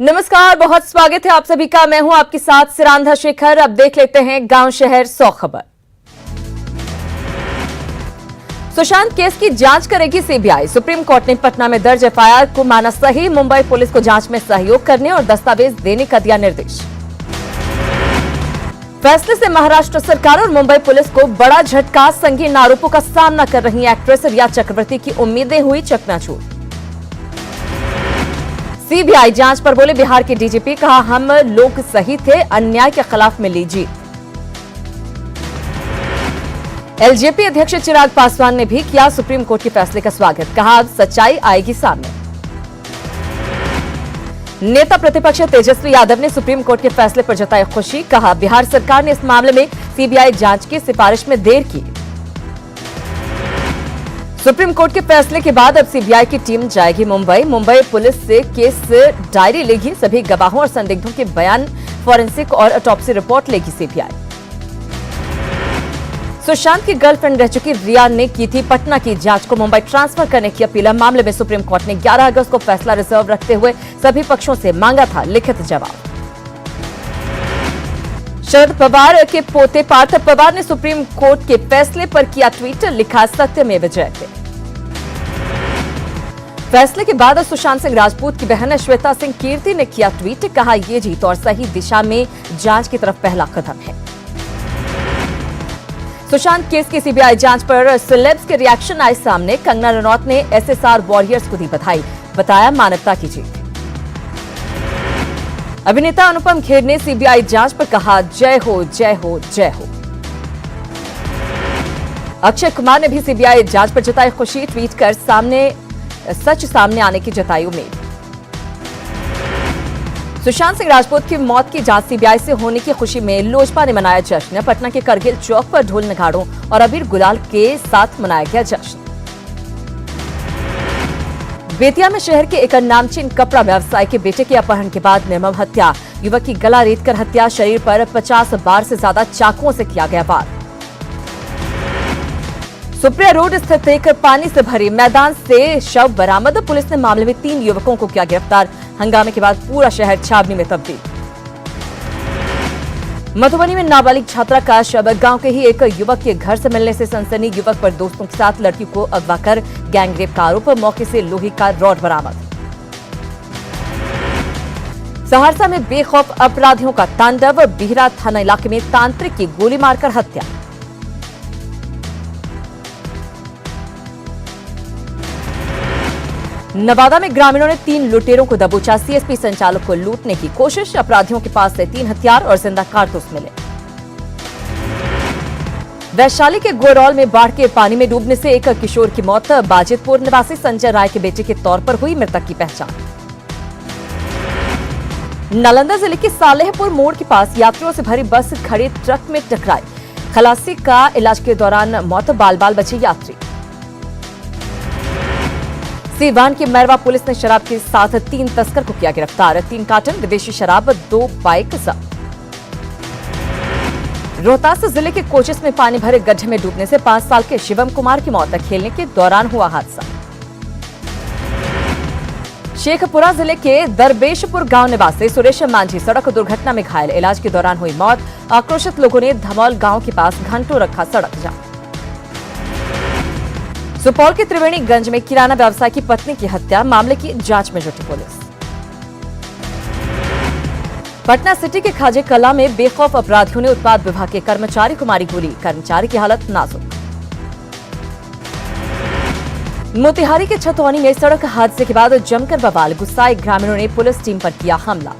नमस्कार, बहुत स्वागत है आप सभी का। मैं हूं आपके साथ सिरांधा शेखर। अब देख लेते हैं गांव शहर 100 खबर। सुशांत केस की जांच करेगी सीबीआई। सुप्रीम कोर्ट ने पटना में दर्ज एफआईआर को माना सही। मुंबई पुलिस को जांच में सहयोग करने और दस्तावेज देने का दिया निर्देश। फैसले से महाराष्ट्र सरकार और मुंबई पुलिस को बड़ा झटका। संगीन आरोपों का सामना कर रही एक्ट्रेस रिया चक्रवर्ती की उम्मीदें हुई चकनाचूर। सीबीआई जांच पर बोले बिहार के डीजीपी, कहा हम लोग सही थे, अन्याय के खिलाफ मिली जीत। एलजेपी अध्यक्ष चिराग पासवान ने भी किया सुप्रीम कोर्ट के फैसले का स्वागत। कहा अब सच्चाई आएगी सामने। नेता प्रतिपक्ष तेजस्वी यादव ने सुप्रीम कोर्ट के फैसले पर जताई खुशी। कहा बिहार सरकार ने इस मामले में सीबीआई जांच की सिफारिश में देर की। सुप्रीम कोर्ट के फैसले के बाद अब सीबीआई की टीम जाएगी मुंबई पुलिस से केस डायरी लेगी। सभी गवाहों और संदिग्धों के बयान, फॉरेंसिक और ऑटोप्सी रिपोर्ट लेगी सीबीआई। सुशांत की गर्लफ्रेंड रह चुकी रिया ने की थी पटना की जांच को मुंबई ट्रांसफर करने की अपील। मामले में सुप्रीम कोर्ट ने 11 अगस्त को फैसला रिजर्व रखते हुए सभी पक्षों से मांगा था लिखित जवाब। शरद पवार के पोते पार्थ पवार ने सुप्रीम कोर्ट के फैसले पर किया ट्वीट। लिखा सत्यमेव जयते। फैसले के बाद सुशांत सिंह राजपूत की बहन श्वेता सिंह कीर्ति ने किया ट्वीट। कहा यह जीत और सही दिशा में जांच की तरफ पहला कदम है। सुशांत केस की सीबीआई जांच पर सेलेब्स के रिएक्शन आए सामने। कंगना रनौत ने एसएसआर वॉरियर्स को दी बधाई, बताया मानवता की जीत। अभिनेता अनुपम खेर ने सीबीआई जांच पर कहा जय हो जय हो जय हो। अक्षय कुमार ने भी सीबीआई जांच पर जताई खुशी। ट्वीट कर सच सामने आने की जताई उम्मीद। सुशांत सिंह राजपूत की मौत की जांच सीबीआई से होने की खुशी में लोजपा ने मनाया जश्न। पटना के करगिल चौक पर ढोल नगाड़ों और अबीर गुलाल के साथ मनाया गया जश्न। बेतिया में शहर के एक नामचीन कपड़ा व्यवसायी के बेटे के अपहरण के बाद निर्मम हत्या। युवक की गला रेतकर हत्या। शरीर पर 50 बार से ज्यादा चाकुओं से किया गया वार। सुप्रिया रोड स्थित एक पानी से भरे मैदान से शव बरामद। पुलिस ने मामले में 3 युवकों को किया गिरफ्तार। हंगामे के बाद पूरा शहर छावनी में तब्दील। मधुबनी में नाबालिग छात्रा का शव। गांव के ही एक युवक के घर से मिलने से सनसनी। युवक पर दोस्तों के साथ लड़की को अगवा कर गैंगरेप का आरोप। मौके से लोहे का रॉड बरामद। सहरसा में बेखौफ अपराधियों का तांडव। बिहरा थाना इलाके में तांत्रिक की गोली मारकर हत्या। नवादा में ग्रामीणों ने 3 लुटेरों को दबोचा। सीएसपी संचालक को लूटने की कोशिश। अपराधियों के पास से 3 हथियार और जिंदा कारतूस मिले। वैशाली के गोरौल में बाढ़ के पानी में डूबने से एक किशोर की मौत। बाजितपुर निवासी संजय राय के बेटे के तौर पर हुई मृतक की पहचान। नालंदा जिले के सालेहपुर मोड़ के पास यात्रियों से भरी बस खड़े ट्रक में टकराई। खलासी का इलाज के दौरान मौत। बाल बाल बचे यात्री। सीवान की मैरवा पुलिस ने शराब के साथ 3 तस्कर को किया गिरफ्तार। 3 कार्टन विदेशी शराब, 2 बाइक जब्त। रोहतास जिले के कोचिस में पानी भरे गड्ढे में डूबने से 5 साल के शिवम कुमार की मौत। खेलने के दौरान हुआ हादसा। शेखपुरा जिले के दरबेशपुर गांव निवासी सुरेश मांझी सड़क दुर्घटना में घायल। इलाज के दौरान हुई मौत। आक्रोशित लोगों ने धमौल गांव के पास घंटों रखा सड़क जाम। सुपौल के त्रिवेणीगंज में किराना व्यवसायी की पत्नी की हत्या। मामले की जांच में जुटी पुलिस। पटना सिटी के खाजे कला में बेखौफ अपराधियों ने उत्पाद विभाग के कर्मचारी को मारी गोली। कर्मचारी की हालत नाजुक। मोतिहारी के छतौनी में सड़क हादसे के बाद जमकर बवाल। गुस्साए ग्रामीणों ने पुलिस टीम पर किया हमला।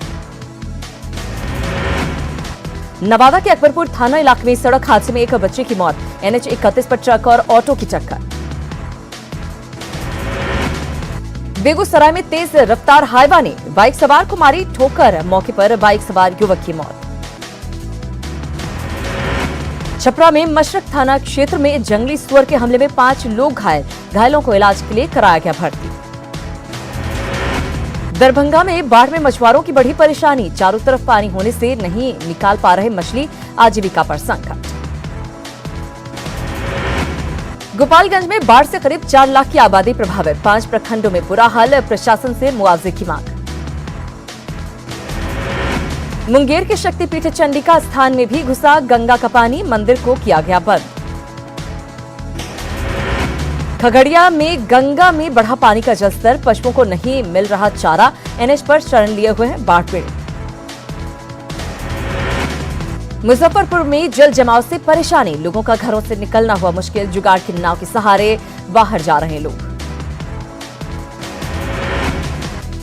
नवादा के अकबरपुर थाना इलाके में सड़क हादसे में एक बच्चे की मौत। NH 31 पर ट्रक और ऑटो की टक्कर। बेगूसराय में तेज रफ्तार हाईवा ने बाइक सवार को मारी ठोकर। मौके पर बाइक सवार युवक की मौत। छपरा में मशरक थाना क्षेत्र में जंगली सुअर के हमले में 5 लोग घायल। घायलों को इलाज के लिए कराया गया भर्ती। दरभंगा में बाढ़ में मछुआरों की बढ़ी परेशानी। चारों तरफ पानी होने से नहीं निकाल पा रहे मछली। आजीविका पर संकट। गोपालगंज में बाढ़ से करीब 4 लाख की आबादी प्रभावित। 5 प्रखंडों में बुरा हाल। प्रशासन से मुआवजे की मांग। मुंगेर के शक्तिपीठ चंडिका स्थान में भी घुसा गंगा का पानी, मंदिर को किया गया बंद। खगड़िया में गंगा में बढ़ा पानी का जलस्तर, पशुओं को नहीं मिल रहा चारा, एनएच पर शरण लिए हुए हैं बाढ़ पीड़ित। मुजफ्फरपुर में जल जमाव से परेशानी, लोगों का घरों से निकलना हुआ मुश्किल, जुगाड़ की नाव के सहारे बाहर जा रहे लोग।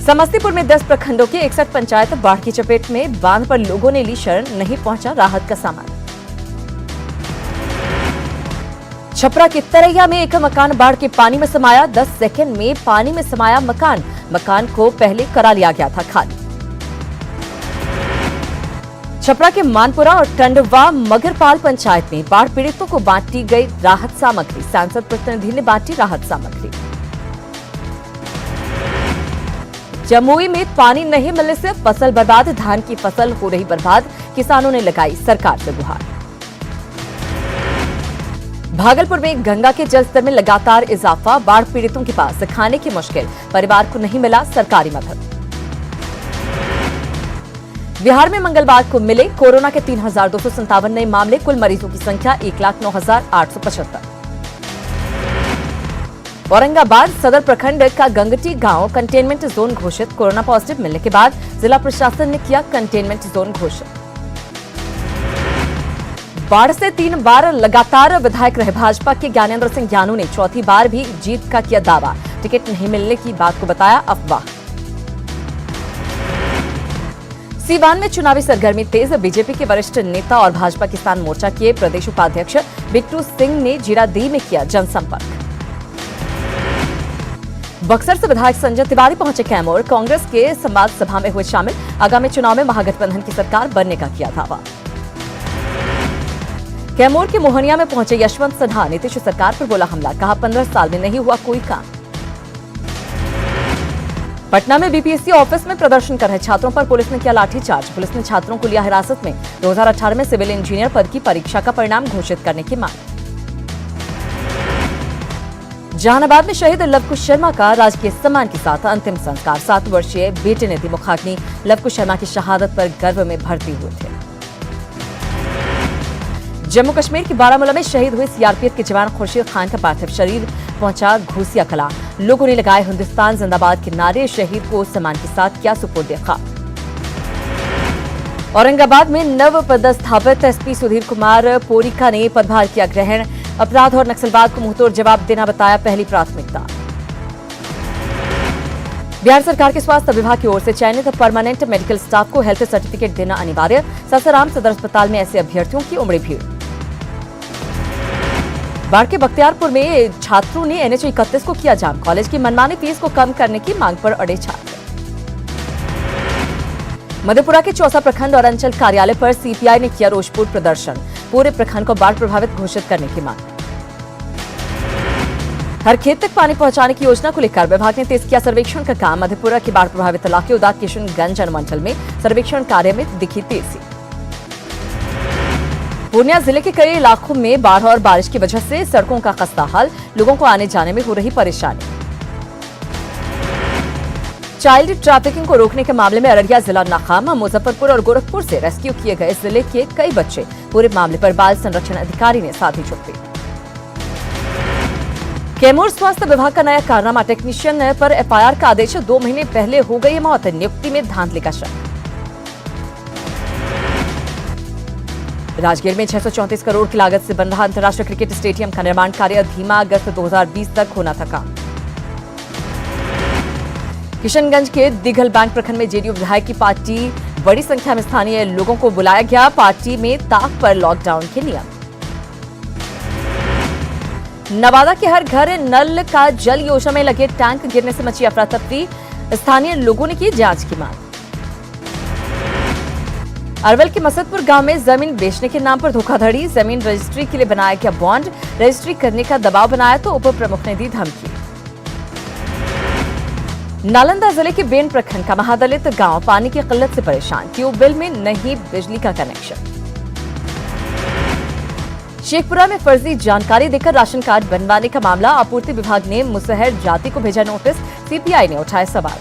समस्तीपुर में 10 प्रखंडों के 61 पंचायत बाढ़ की चपेट में, बांध पर लोगों ने ली शरण, नहीं पहुंचा राहत का सामान। छपरा के तरैया में एक मकान बाढ़ के पानी में समाया, 10 सेकंड में पानी में समाया मकान को पहले करा लिया गया था खाली। छपरा के मानपुरा और टंडवा मगरपाल पंचायत में बाढ़ पीड़ितों को बांटी गई राहत सामग्री, सांसद प्रतिनिधि ने बांटी राहत सामग्री। जमुई में पानी नहीं मिलने से फसल बर्बाद, धान की फसल हो रही बर्बाद, किसानों ने लगाई सरकार से गुहार। भागलपुर में गंगा के जलस्तर में लगातार इजाफा, बाढ़ पीड़ितों के पास खाने की मुश्किल, परिवार को नहीं मिला सरकारी मदद। बिहार में मंगलवार को मिले कोरोना के 3,257 नए मामले, कुल मरीजों की संख्या 1,09,875। औरंगाबाद सदर प्रखंड का गंगटी गांव कंटेनमेंट जोन घोषित, कोरोना पॉजिटिव मिलने के बाद जिला प्रशासन ने किया कंटेनमेंट जोन घोषित। बाढ़ से 3 बार लगातार विधायक रहे भाजपा के ज्ञानेंद्र सिंह ज्ञानू ने चौथी बार भी जीत का किया दावा, टिकट नहीं मिलने की बात को बताया अफवाह। सीवान में चुनावी सरगर्मी तेज, बीजेपी के वरिष्ठ नेता और भाजपा किसान मोर्चा के प्रदेश उपाध्यक्ष बिट्टू सिंह ने जीरादेई में किया जनसंपर्क। बक्सर से विधायक संजय तिवारी पहुंचे कैमूर, कांग्रेस के संवाद सभा में हुए शामिल, आगामी चुनाव में महागठबंधन की सरकार बनने का किया दावा। कैमूर के मोहनिया में पहुंचे यशवंत सिन्हा, नीतीश सरकार पर बोला हमला, कहा 15 साल में नहीं हुआ कोई काम। पटना में बीपीएससी ऑफिस में प्रदर्शन कर रहे छात्रों पर पुलिस ने किया लाठीचार्ज, पुलिस ने छात्रों को लिया हिरासत में, 2018 में सिविल इंजीनियर पद की परीक्षा का परिणाम घोषित करने की मांग। जहानाबाद में शहीद लवकुश शर्मा का राजकीय सम्मान के साथ अंतिम संस्कार, 7 वर्षीय बेटे ने दी मुखाग्नि, लवकुश शर्मा की शहादत पर गर्व में भरती हुए थे। जम्मू कश्मीर के बारामूला में शहीद हुए सीआरपीएफ के जवान खुर्शीद खान का पार्थिव शरीर पहुंचा घोसिया कला, लोगों ने लगाए हिंदुस्तान जिंदाबाद के नारे, शहीद को सम्मान के साथ किया सुपुर्द खाक। औरंगाबाद में नव पदस्थापित एसपी सुधीर कुमार पोरिका ने पदभार किया ग्रहण, अपराध और नक्सलवाद को मुंहतोड़ जवाब देना बताया पहली प्राथमिकता। बिहार सरकार के स्वास्थ्य विभाग की ओर से चयनित परमानेंट मेडिकल स्टाफ को हेल्थ सर्टिफिकेट देना अनिवार्य, सासाराम सदर अस्पताल में ऐसे अभ्यर्थियों की उमड़ी भीड़। बाढ़ के बख्तियारपुर में छात्रों ने एनएच 31 को किया जाम, कॉलेज की मनमानी फीस को कम करने की मांग पर अड़े छात्र। मधेपुरा के चौसा प्रखंड और अंचल कार्यालय पर सीपीआई ने किया रोषपूर्ण प्रदर्शन, पूरे प्रखंड को बाढ़ प्रभावित घोषित करने की मांग। हर खेत तक पानी पहुंचाने की योजना को लेकर विभाग ने तेज किया सर्वेक्षण का काम, मधेपुरा के बाढ़ प्रभावित इलाके उदा किशनगंज अनुमंडल में सर्वेक्षण कार्य में दिखी तेजी। पूर्णिया जिले के कई इलाकों में बाढ़ और बारिश की वजह से सड़कों का खस्ता हाल, लोगों को आने जाने में हो रही परेशानी। चाइल्ड ट्रैफिकिंग को रोकने के मामले में अररिया जिला नाकाम, मुजफ्फरपुर और गोरखपुर से रेस्क्यू किए गए जिले के कई बच्चे, पूरे मामले पर बाल संरक्षण अधिकारी ने साधी चुप्पी। कैमूर स्वास्थ्य विभाग का नया कारनामा, टेक्नीशियन पर एफआईआर का आदेश, 2 महीने पहले हो गई मौत, नियुक्ति में धांधली का शक। राजगीर में 634 करोड़ की लागत से बन रहा अंतर्राष्ट्रीय क्रिकेट स्टेडियम का निर्माण कार्य धीमा, अगस्त 2020 तक होना था काम। किशनगंज के दिघल बैंक प्रखंड में जेडीयू विधायक की पार्टी, बड़ी संख्या में स्थानीय लोगों को बुलाया गया, पार्टी में ताक पर लॉकडाउन के नियम। नवादा के हर घर नल का जल योजना में लगे टैंक गिरने से मची अफरा तफरी, स्थानीय लोगों ने की जांच की मांग। अरवल के मसदपुर गांव में जमीन बेचने के नाम पर धोखाधड़ी, जमीन रजिस्ट्री के लिए बनाया गया बॉन्ड, रजिस्ट्री करने का दबाव बनाया तो उप प्रमुख ने दी धमकी। नालंदा जिले के बेन प्रखंड का महादलित गांव पानी की किल्लत से परेशान, ट्यूबवेल में नहीं बिजली का कनेक्शन। शेखपुरा में फर्जी जानकारी देकर राशन कार्ड बनवाने का मामला, आपूर्ति विभाग ने मुसहर जाति को भेजा नोटिस, सीपीआई ने उठाए सवाल।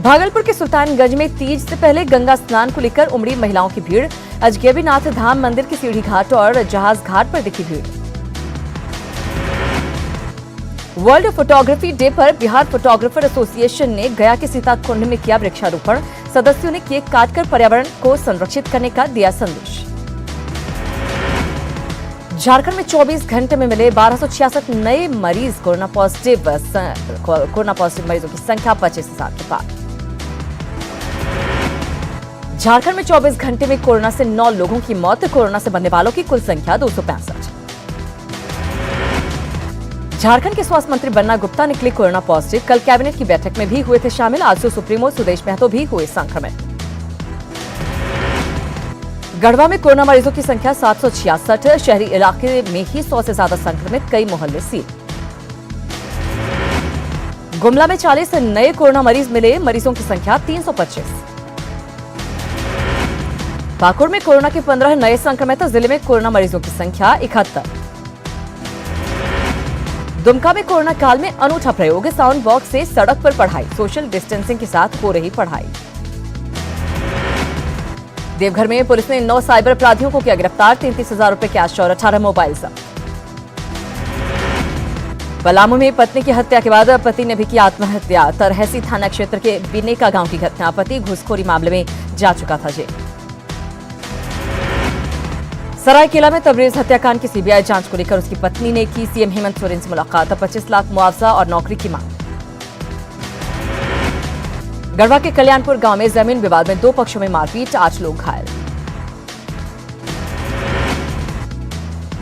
भागलपुर के सुल्तानगंज में तीज से पहले गंगा स्नान को लेकर उमड़ी महिलाओं की भीड़। अजगैबीनाथ धाम मंदिर के सीढ़ी घाट और जहाज घाट पर दिखी भीड़। वर्ल्ड फोटोग्राफी डे पर बिहार फोटोग्राफर एसोसिएशन ने गया के सीता कुंड में किया वृक्षारोपण। सदस्यों ने केक काटकर पर्यावरण को संरक्षित करने का दिया संदेश। झारखंड में 24 घंटे में मिले 1266 नए मरीज कोरोना पॉजिटिव मरीजों की संख्या 25,000 के पार। झारखंड में 24 घंटे में कोरोना से 9 लोगों की मौत। कोरोना से मरने वालों की कुल संख्या 265। झारखंड के स्वास्थ्य मंत्री बन्ना गुप्ता निकले कोरोना पॉजिटिव। कल कैबिनेट की बैठक में भी हुए थे शामिल। आजसू सुप्रीमो सुदेश महतो भी हुए संक्रमित। गढ़वा में कोरोना मरीजों की संख्या 766। शहरी इलाके में ही 100 से ज्यादा संक्रमित, कई मोहल्ले सील। गुमला में 40 नए कोरोना मरीज मिले। मरीजों की संख्या 325। पाकुड़ में कोरोना के 15 नए संक्रमित। जिले में कोरोना मरीजों की संख्या 71। दुमका में कोरोना काल में अनूठा प्रयोग। साउंड बॉक्स से सड़क पर पढ़ाई। सोशल डिस्टेंसिंग के साथ हो रही पढ़ाई। देवघर में पुलिस ने 9 साइबर अपराधियों को किया गिरफ्तार। 33,000 रुपए कैश और 18 मोबाइल जब्त। पलामू में पत्नी की हत्या के बाद पति ने भी की आत्महत्या। तरहसी थाना क्षेत्र के बिनेका गांव की घटना। पति घूसखोरी मामले में जा चुका था जेल। सरायकेला में तबरेज हत्याकांड की सीबीआई जांच को लेकर उसकी पत्नी ने की सीएम हेमंत सोरेन से मुलाकात। 25 लाख मुआवजा और नौकरी की मांग। गढ़वा के कल्याणपुर गांव में जमीन विवाद में 2 पक्षों में मारपीट। 8 लोग घायल।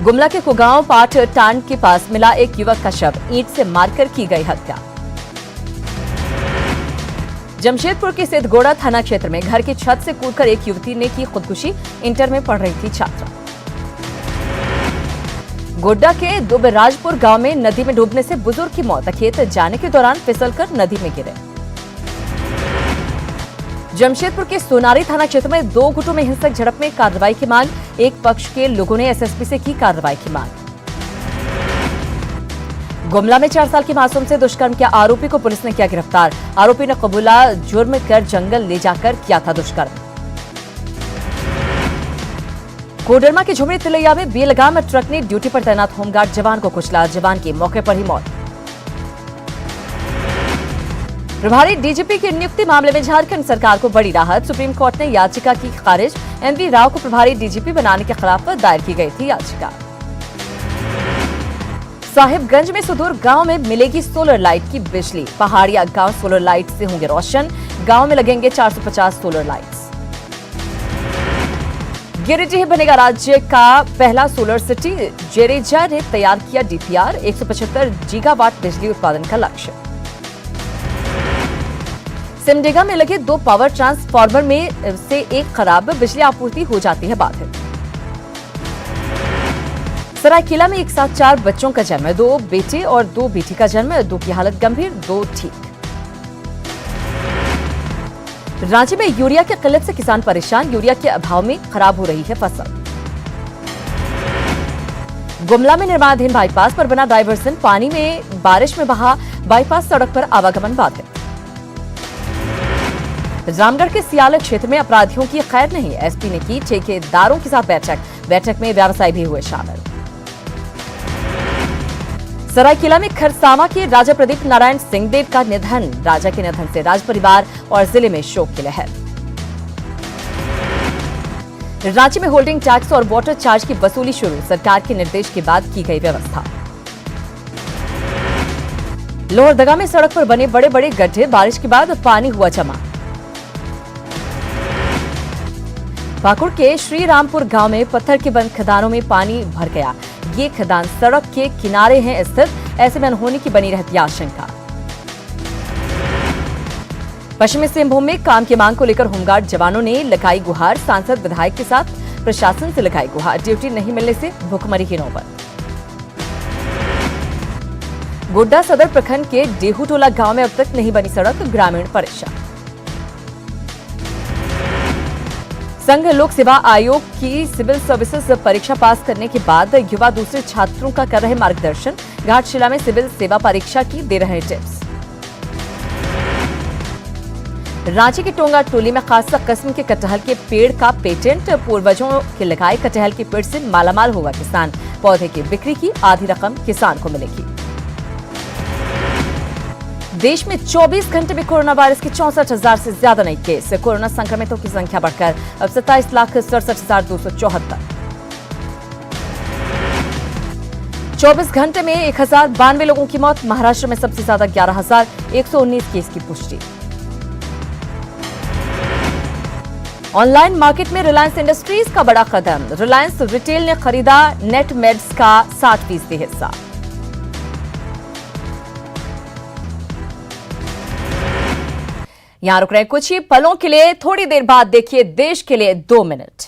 गुमला के कुगांव पाठ टांड के पास मिला एक युवक का शव। ईंट से मारकर की गई हत्या। जमशेदपुर के सिद्धगोड़ा थाना क्षेत्र में घर की छत से कूदकर एक युवती ने की खुदकुशी। इंटर में पढ़ रही थी छात्रा। गोड्डा के दुबराजपुर गांव में नदी में डूबने से बुजुर्ग की मौत। खेत जाने के दौरान फिसलकर नदी में गिरे। जमशेदपुर के सोनारी थाना क्षेत्र में 2 गुटों में हिंसक झड़प में कार्रवाई की मांग। एक पक्ष के लोगों ने एसएसपी से की कार्रवाई की मांग। गुमला में 4 साल की मासूम से दुष्कर्म के आरोपी को पुलिस ने किया गिरफ्तार। आरोपी ने कबूला जुर्म कर जंगल ले जाकर किया था दुष्कर्म। कोडरमा के झुमरी तिलैया में बेलगाम ट्रक ने ड्यूटी पर तैनात होमगार्ड जवान को कुचला। जवान की मौके पर ही मौत। प्रभारी डीजीपी की नियुक्ति मामले में झारखंड सरकार को बड़ी राहत। सुप्रीम कोर्ट ने याचिका की खारिज। एनवी राव को प्रभारी डीजीपी बनाने के खिलाफ दायर की गई थी याचिका। साहिबगंज में सुदूर गांव में मिलेगी सोलर लाइट की बिजली। पहाड़िया गांव सोलर लाइट से होंगे रोशन। गांव में लगेंगे 450 सोलर लाइट्स। गिरिडीह बनेगा राज्य का पहला सोलर सिटी। जेरेजा ने तैयार किया डीपीआर। 175 गीगावाट बिजली उत्पादन का लक्ष्य। सिमडेगा में लगे 2 पावर ट्रांसफार्मर में से एक खराब। बिजली आपूर्ति हो जाती है बाधित। सरायकेला में एक साथ 4 बच्चों का जन्म। 2 बेटे और 2 बेटी का जन्म। 2 की हालत गंभीर, 2 ठीक। रांची में यूरिया की किल्लत से किसान परेशान। यूरिया के अभाव में खराब हो रही है फसल। गुमला में निर्माणाधीन बाईपास पर बना डायवर्सन। पानी में बारिश में बहा बाईपास सड़क पर आवागमन बाधित। रामगढ़ के सियाल क्षेत्र में अपराधियों की खैर नहीं। एसपी ने की ठेकेदारों के साथ बैठक में व्यवसायी भी हुए शामिल। सरायकेला में खरसावा के राजा प्रदीप नारायण सिंहदेव का निधन। राजा के निधन से राज परिवार और जिले में शोक की लहर। रांची में होल्डिंग टैक्स और वाटर चार्ज की वसूली शुरू। सरकार के निर्देश के बाद की गई व्यवस्था। लोहरदगा में सड़क पर बने बड़े बड़े गड्ढे। बारिश के बाद पानी हुआ जमा। पाकुड़ के श्रीरामपुर गांव में पत्थर के बंद खदानों में पानी भर गया। ये खदान सड़क के किनारे हैं स्थित। ऐसे में अनहोनी की बनी रहती आशंका। पश्चिमी सिंहभूम में काम की मांग को लेकर होमगार्ड जवानों ने लगाई गुहार। सांसद विधायक के साथ प्रशासन से लगाई गुहार। ड्यूटी नहीं मिलने से भुखमरी की नौबत। गोड्डा सदर प्रखंड के डेहूटोला गांव में अब तक नहीं बनी सड़क। ग्रामीण परेशान। संघ लोक सेवा आयोग की सिविल सर्विसेज परीक्षा पास करने के बाद युवा दूसरे छात्रों का कर रहे मार्गदर्शन। घाटशिला में सिविल सेवा परीक्षा की दे रहे टिप्स। रांची के टोंगा टोली में खासा किस्म के कटहल के पेड़ का पेटेंट, पूर्वजों के लगाए कटहल के पेड़ से मालामाल होगा किसान। पौधे की बिक्री की आधी रकम किसान को मिलेगी। देश में 24 घंटे में कोरोना वायरस के 64,000 से ज्यादा नए केस। कोरोना संक्रमितों की संख्या बढ़कर अब 27,67,274। 24 घंटे में 1,092 लोगों की मौत। महाराष्ट्र में सबसे ज्यादा 11,119 केस की पुष्टि। ऑनलाइन मार्केट में रिलायंस इंडस्ट्रीज का बड़ा कदम। रिलायंस रिटेल ने खरीदा नेटमेड्स का 60% हिस्सा। यहां रुक रहे कुछ ही पलों के लिए, थोड़ी देर बाद देखिए देश के लिए 2 मिनट।